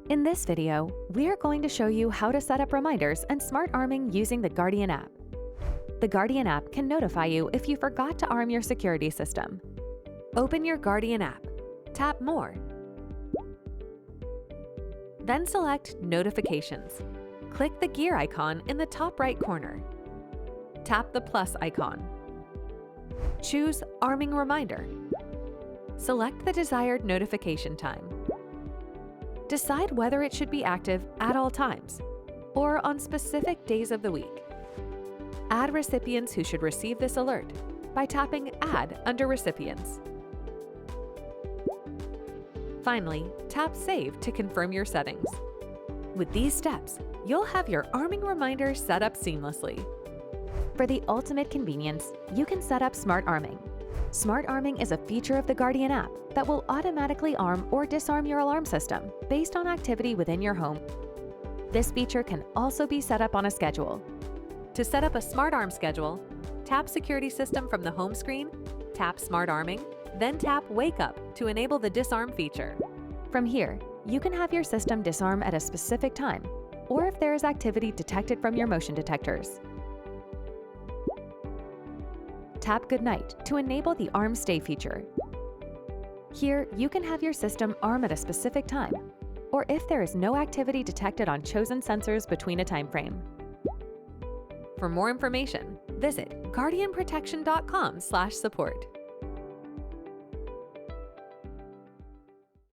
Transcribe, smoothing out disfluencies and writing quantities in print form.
In this video, we are going to show you how to set up reminders and smart arming using the Guardian app. The Guardian app can notify you if you forgot to arm your security system. Open your Guardian app. Tap More. Then select Notifications. Click the gear icon in the top right corner. Tap the plus icon. Choose Arming Reminder. Select the desired notification time. Decide whether it should be active at all times or on specific days of the week. Add recipients who should receive this alert by tapping Add under Recipients. Finally, tap Save to confirm your settings. With these steps, you'll have your arming reminder set up seamlessly. For the ultimate convenience, you can set up smart arming. Smart arming is a feature of the Guardian app that will automatically arm or disarm your alarm system based on activity within your home. This feature can also be set up on a schedule. To set up a smart arm schedule, tap Security System from the home screen, tap Smart Arming, then tap Wake Up to enable the disarm feature. From here, you can have your system disarm at a specific time, or if there is activity detected from your motion detectors. Tap Goodnight to enable the Arm Stay feature. Here, you can have your system arm at a specific time, or if there is no activity detected on chosen sensors between a time frame. For more information, visit guardianprotection.com/support.